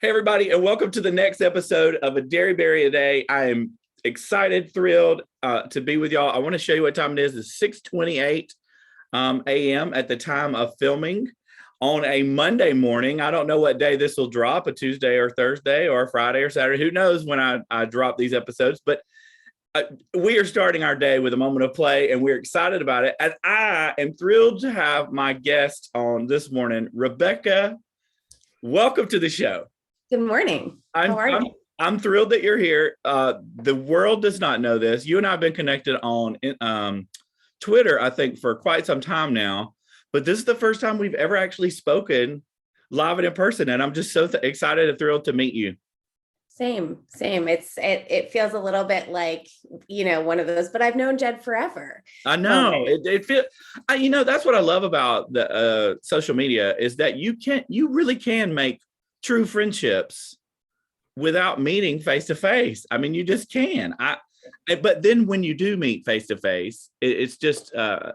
Hey, everybody, and welcome to the next episode of A Dearybury a Day. I am excited, thrilled to be with y'all. I want to show you what time it is. It's 6:28 a.m. at the time of filming on a Monday morning. I don't know what day this will drop, a Tuesday or Thursday or Friday or Saturday. Who knows when I drop these episodes, but we are starting our day with a moment of play, and we're excited about it. And I am thrilled to have my guest on this morning, Rebekah. Welcome to the show. Good morning. How are you? I'm thrilled that you're here. The world does not know this. You and I have been connected on Twitter, I think, for quite some time now. But this is the first time we've ever actually spoken live and in person. And I'm just so excited and thrilled to meet you. Same. It feels a little bit like, one of those, but I've known Jed forever. I know. It feels, that's what I love about the social media is that you really can make true friendships without meeting face to face. I mean, you just can. But then when you do meet face to face, it's just I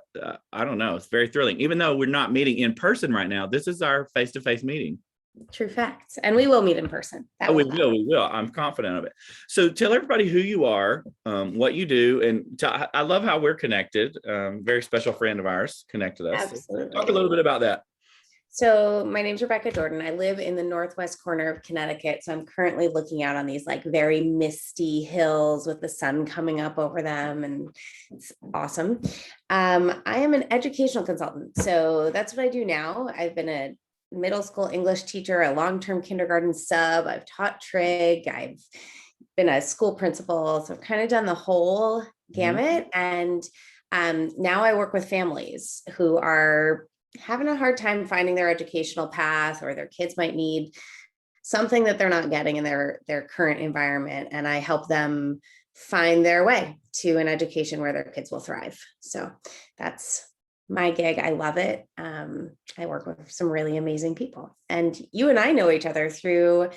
don't know. It's very thrilling. Even though we're not meeting in person right now, this is our face to face meeting. True facts. And we will meet in person. We will. I'm confident of it. So tell everybody who you are, what you do, and I love how we're connected. Very special friend of ours connected us. Absolutely. Talk a little bit about that. So my name's Rebekah Jordan. I live in the northwest corner of Connecticut. So I'm currently looking out on these like very misty hills with the sun coming up over them. And it's awesome. I am an educational consultant. So that's what I do now. I've been a middle school English teacher, a long-term kindergarten sub. I've taught trig. I've been a school principal. So I've kind of done the whole gamut. And now I work with families who are having a hard time finding their educational path, or their kids might need something that they're not getting in their current environment. And I help them find their way to an education where their kids will thrive. So that's my gig. I love it. I work with some really amazing people, and you and I know each other through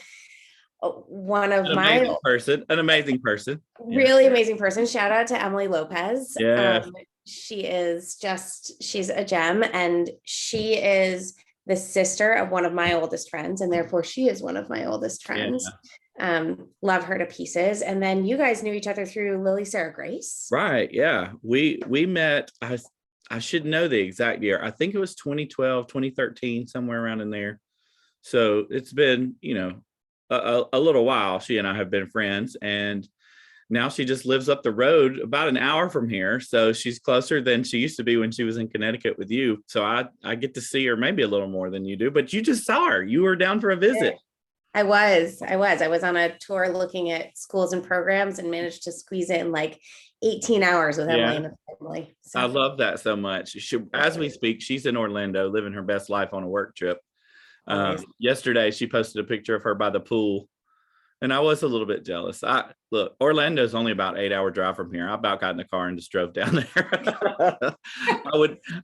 one of an amazing person, really amazing person. Shout out to Emily Lopez. Yeah. She's a gem, and she is the sister of one of my oldest friends, and therefore she is one of my oldest friends. Yeah. Love her to pieces. And then you guys knew each other through Lily Sarah Grace. Right. Yeah. We met, I should know the exact year. I think it was 2012, 2013, somewhere around in there. So it's been, a little while. She and I have been friends, and now she just lives up the road about an hour from here. So she's closer than she used to be when she was in Connecticut with you. So I get to see her maybe a little more than you do, but you just saw her. You were down for a visit. I was on a tour looking at schools and programs, and managed to squeeze in like 18 hours with Emily and the family. So I love that so much. As we speak, she's in Orlando living her best life on a work trip. Yesterday, she posted a picture of her by the pool, and I was a little bit jealous. Look, Orlando's only about 8-hour drive from here. I about got in the car and just drove down there.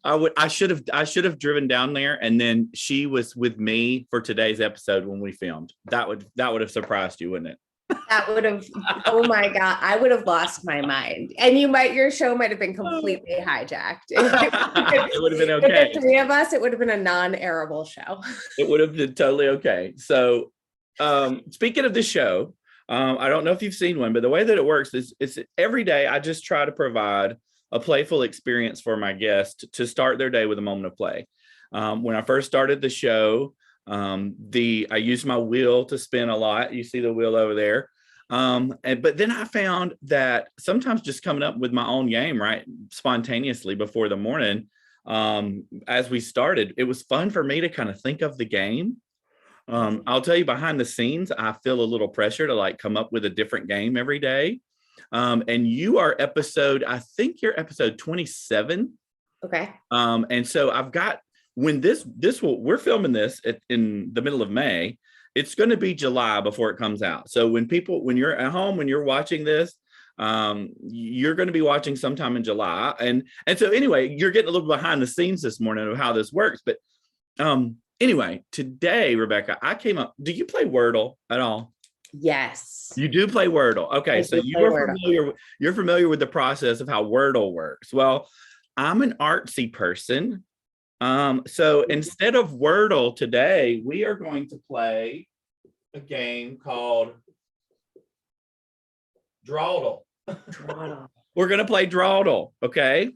I should have driven down there, and then she was with me for today's episode when we filmed. That would have surprised you, wouldn't it? That would have, oh my God, I would have lost my mind. And your show might have been completely hijacked. It would have been okay. The three of us, it would have been a non-airable show. It would have been totally okay. So speaking of the show, I don't know if you've seen one, but the way that it works is it's every day I just try to provide a playful experience for my guest to start their day with a moment of play. When I first started the show, I used my wheel to spin a lot. You see the wheel over there. But then I found that sometimes just coming up with my own game, right, spontaneously before the morning, as we started, it was fun for me to kind of think of the game. I'll tell you, behind the scenes, I feel a little pressure to like come up with a different game every day. And you are I think you're episode 27. Okay. And so I've got, when we're filming this in the middle of May, it's going to be July before it comes out. So when you're at home, when you're watching this, you're going to be watching sometime in July. And so anyway, you're getting a little behind the scenes this morning of how this works. But anyway, today, Rebekah, I came up. Do you play Wordle at all? Yes. You do play Wordle. Okay. So you're familiar with the process of how Wordle works. Well, I'm an artsy person. So instead of Wordle today, we are going to play a game called Drawdle. We're going to play Drawdle. Okay.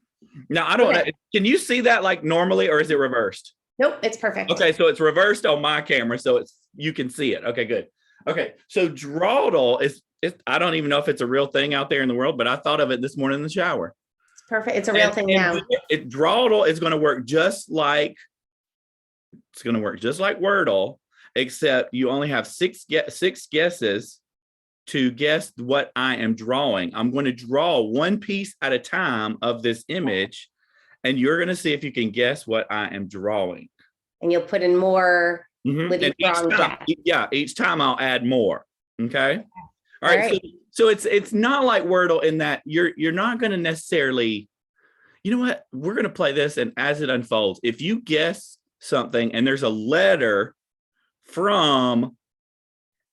Now, I don't know. Can you see that like normally, or is it reversed? Nope, it's perfect. Okay. So it's reversed on my camera. So you can see it. Okay, good. Okay. So Drawdle is, I don't even know if it's a real thing out there in the world, but I thought of it this morning in the shower. It's perfect. It's a real thing now. Drawdle is going to work just like Wordle, except you only have six guesses to guess what I am drawing. I'm going to draw one piece at a time of this image, and you're going to see if you can guess what I am drawing. And you'll put in more with each time I'll add more. Okay. All right. So it's not like Wordle in that you're not going to necessarily, you know what? We're going to play this, and as it unfolds, if you guess something and there's a letter from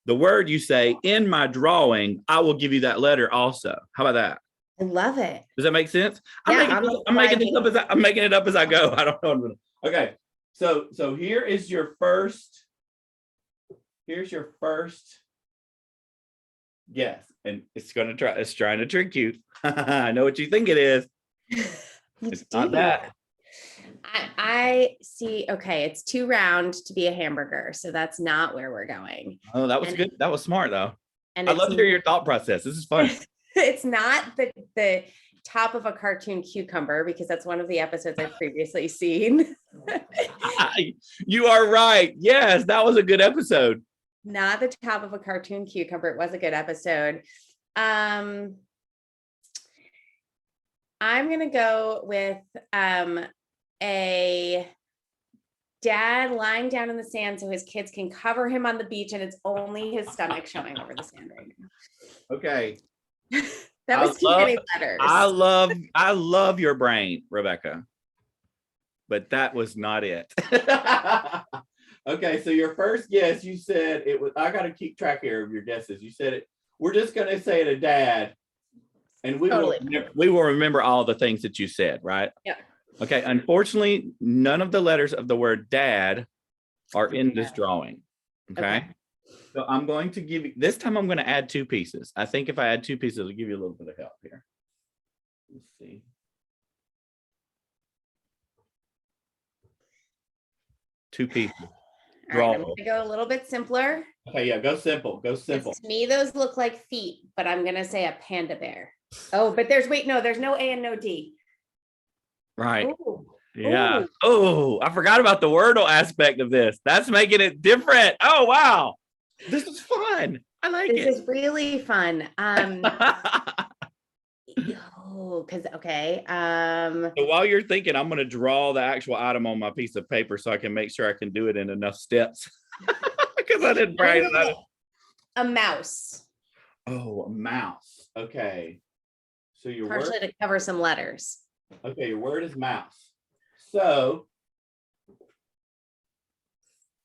the word you say in my drawing, I will give you that letter also. How about that? I love it. Does that make sense? I'm making it up as I go. I don't know. Okay. So here's your first guess. And it's trying to trick you. I know what you think it is. It's not that. I see. Okay, it's too round to be a hamburger, so that's not where we're going. Oh, that was good. That was smart though. And I love to hear your thought process. This is fun. It's not the top of a cartoon cucumber, because that's one of the episodes I've previously seen. You are right. Yes, that was a good episode. Not the top of a cartoon cucumber. It was a good episode. I'm gonna go with a dad lying down in the sand so his kids can cover him on the beach, and it's only his stomach showing over the sand right now. Okay. That was too many letters. I love your brain, Rebekah, but that was not it. Okay, so your first guess, you said it was, I got to keep track here of your guesses. You said it, we're just going to say it a dad, and we will remember all the things that you said, right? Yeah. Okay, unfortunately, none of the letters of the word dad are in this drawing. Okay. So I'm going to give you, this time I'm going to add two pieces. I think if I add two pieces, it'll give you a little bit of help here. Let's see. Two pieces. All right, I'm going to go a little bit simpler. Okay, yeah, go simple. Go simple. To me, those look like feet, but I'm going to say a panda bear. Oh, but there's no A and no D. Right. Ooh. Yeah. Oh, I forgot about the Wordle aspect of this. That's making it different. Oh, wow. This is fun. I like it. This is really fun. Okay. So while you're thinking, I'm going to draw the actual item on my piece of paper so I can make sure I can do it in enough steps. Because I didn't write it. A mouse. Oh, a mouse. Okay. So your partially to cover some letters. Okay, your word is mouse. So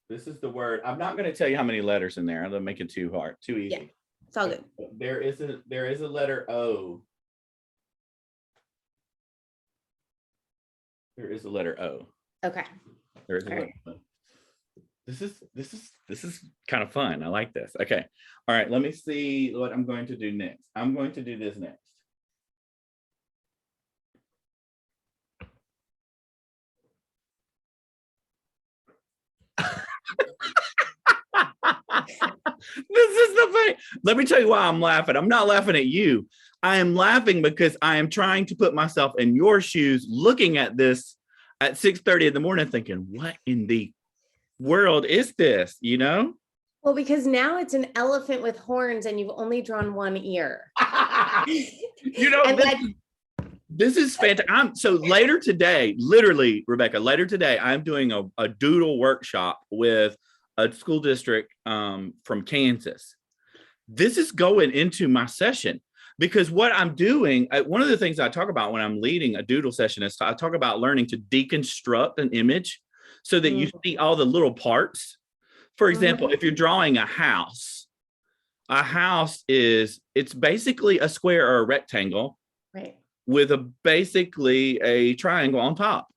this is the word. I'm not going to tell you how many letters in there. I'm going to make it too hard, too easy. Yeah, it's all good. There is a letter O. There is a letter O. Okay. There is a letter O. This is kind of fun. I like this. Okay. All right. Let me see what I'm going to do next. I'm going to do this next. This is the thing. Let me tell you why I'm laughing. I'm not laughing at you. I am laughing because I am trying to put myself in your shoes, looking at this at 6:30 in the morning, thinking, what in the world is this? You know? Well, because now it's an elephant with horns and you've only drawn one ear. You know, this is fantastic. So later today, literally, Rebekah, later today, I'm doing a doodle workshop with a school district from Kansas. This is going into my session because what I'm doing, one of the things I talk about when I'm leading a doodle session is I talk about learning to deconstruct an image so that you see all the little parts. For example, if you're drawing a house it's basically a square or a rectangle, right, with basically a triangle on top,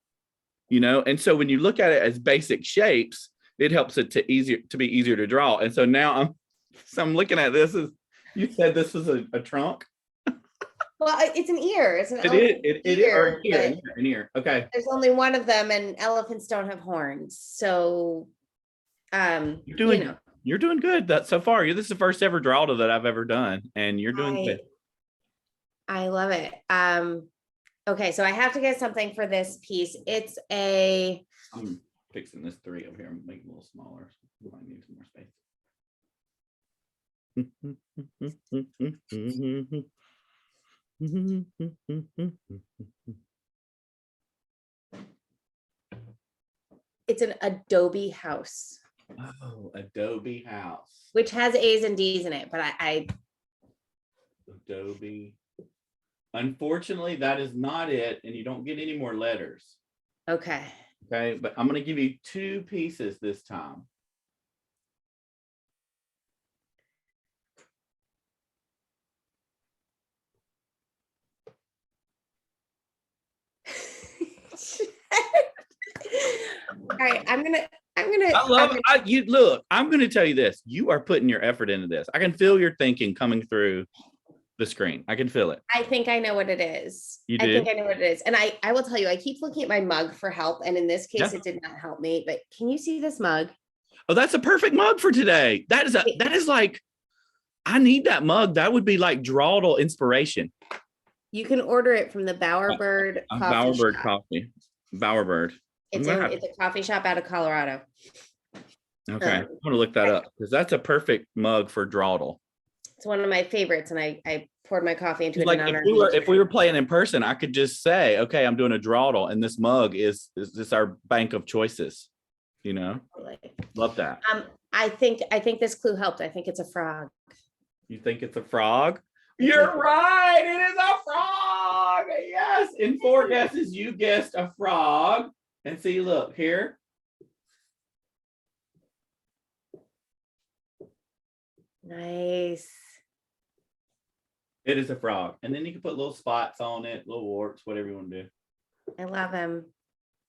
you know? And so when you look at it as basic shapes, it helps it to be easier to draw. And so now I'm looking at this as you said this was a trunk. Well, it's an ear. It's an It elephant is. It is or an ear. but An ear. Okay. there's only one of them, and elephants don't have horns. So, You're doing good. That so far. This is the first ever drawdoll that I've ever done, and you're doing good. I love it. Okay, so I have to get something for this piece. It's I'm fixing this 3 over here. I'm making it a little smaller. I need some more space. it's an Adobe house. Oh, Adobe house. Which has A's and D's in it, but I Adobe. Unfortunately, that is not it, and you don't get any more letters. Okay. Okay, but I'm going to give you 2 pieces this time. All right, I'm gonna. I love it. You look. I'm going to tell you this. You are putting your effort into this. I can feel your thinking coming through the screen. I can feel it. I think I know what it is. You do? I think I know what it is, and I will tell you. I keep looking at my mug for help, and in this case, it did not help me. But can you see this mug? Oh, that's a perfect mug for today. That is like, I need that mug. That would be like drawdoll inspiration. You can order it from the Bowerbird Coffee. Bowerbird. It's a coffee shop out of Colorado. Okay, I want to look that up because that's a perfect mug for drawdoll. It's one of my favorites, and I poured my coffee into it. Like if we were playing in person, I could just say, okay, I'm doing a drawdoll, and this mug is this our bank of choices. You know, love that. I think this clue helped. I think it's a frog. You think it's a frog? You're right. It is a frog. Yes. In 4 guesses, you guessed a frog. And see, look here. Nice. It is a frog. And then you can put little spots on it, little warts, whatever you want to do. I love him.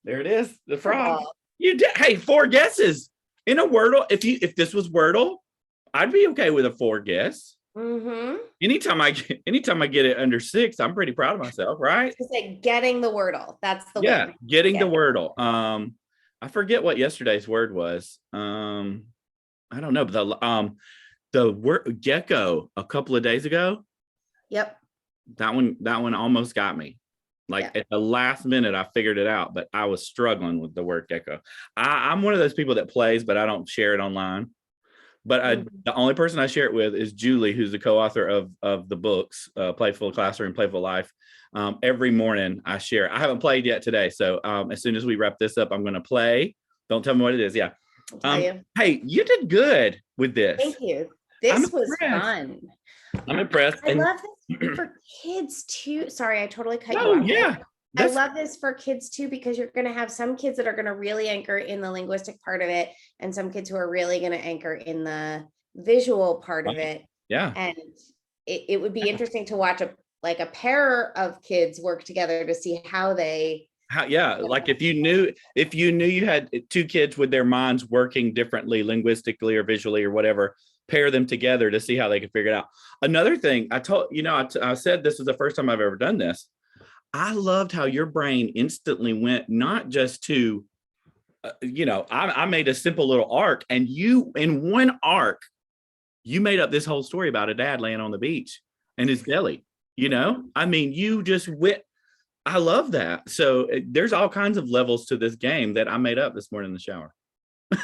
There it is, the frog. You did. Hey, 4 guesses in a Wordle. If this was Wordle, I'd be okay with a 4 guess. Mm-hmm. Anytime I get it under 6, I'm pretty proud of myself, right? It's like getting the Wordle. That's the word. Getting the Wordle. I forget what yesterday's word was. I don't know, but the word gecko a couple of days ago. Yep. That one almost got me. Like at the last minute, I figured it out, but I was struggling with the word gecko. I'm one of those people that plays, but I don't share it online. But the only person I share it with is Julie, who's the co-author of the books, Playful Classroom, Playful Life. Every morning I share. I haven't played yet today. So as soon as we wrap this up, I'm going to play. Don't tell me what it is. Yeah. Hey, you did good with this. Thank you. This was fun. I'm impressed. I love this for kids too. Sorry, I totally cut you off. Oh, yeah. I love this for kids too, because you're going to have some kids that are going to really anchor in the linguistic part of it, and some kids who are really going to anchor in the visual part of it. Yeah. And it would be interesting to watch a pair of kids work together to see how they. Like if you knew you had 2 kids with their minds working differently linguistically or visually or whatever, pair them together to see how they can figure it out. Another thing I said this is the first time I've ever done this. I loved how your brain instantly went not just to, I made a simple little arc, and you, in one arc, you made up this whole story about a dad laying on the beach and his belly, you just went. I love that. So there's all kinds of levels to this game that I made up this morning in the shower. I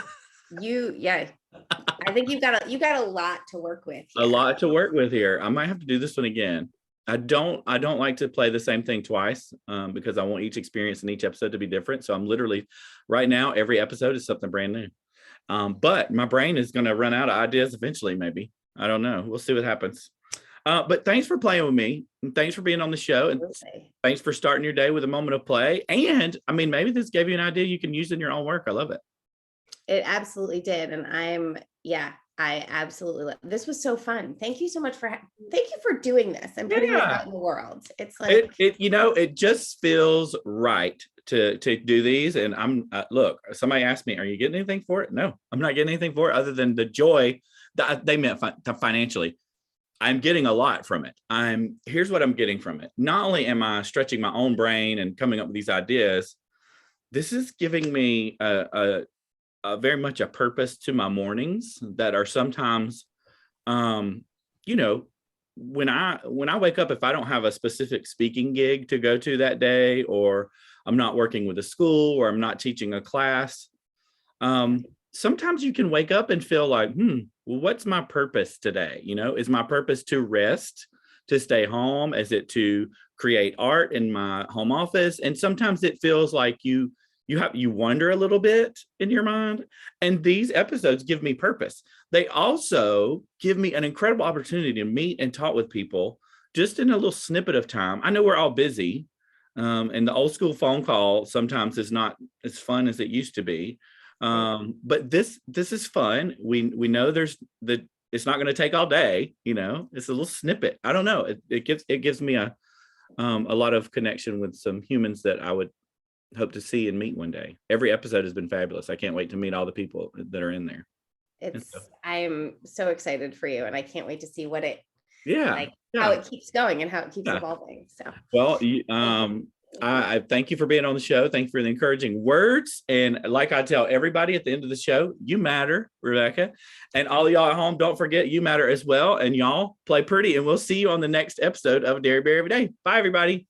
think you got a lot to work with. A lot to work with here. I might have to do this one again. I don't like to play the same thing twice because I want each experience in each episode to be different. So I'm literally right now, every episode is something brand new. But my brain is going to run out of ideas eventually, maybe. I don't know. We'll see what happens. But thanks for playing with me, and thanks for being on the show, and thanks for starting your day with a moment of play. And maybe this gave you an idea you can use in your own work. I love it. It absolutely did. And I absolutely love this. Was so fun. Thank you so much thank you for doing this and putting this out in the world. It's like, it just feels right to do these. And I'm look, somebody asked me, are you getting anything for it? No, I'm not getting anything for it other than the joy that they meant financially. I'm getting a lot from it. Here's what I'm getting from it. Not only am I stretching my own brain and coming up with these ideas, this is giving me a very much a purpose to my mornings that are sometimes, you know, when I wake up, if I don't have a specific speaking gig to go to that day, or I'm not working with a school, or I'm not teaching a class, sometimes you can wake up and feel like, well, what's my purpose today? You know, is my purpose to rest, to stay home? Is it to create art in my home office? And sometimes it feels like you wonder a little bit in your mind. And these episodes give me purpose. They also give me an incredible opportunity to meet and talk with people just in a little snippet of time. I know we're all busy, and the old school phone call sometimes is not as fun as it used to be. But this is fun. We know it's not going to take all day. You know, it's a little snippet. I don't know. It gives me a lot of connection with some humans that I would hope to see and meet one day. Every episode has been fabulous. I can't wait to meet all the people that are in there. I'm so excited for you, and I can't wait to see what how it keeps going and how it keeps evolving. So, well, I thank you for being on the show. Thank you for the encouraging words. And like I tell everybody at the end of the show, you matter, Rebekah. And all of y'all at home, don't forget you matter as well. And y'all play pretty. And we'll see you on the next episode of Dearybury Every Day. Bye, everybody.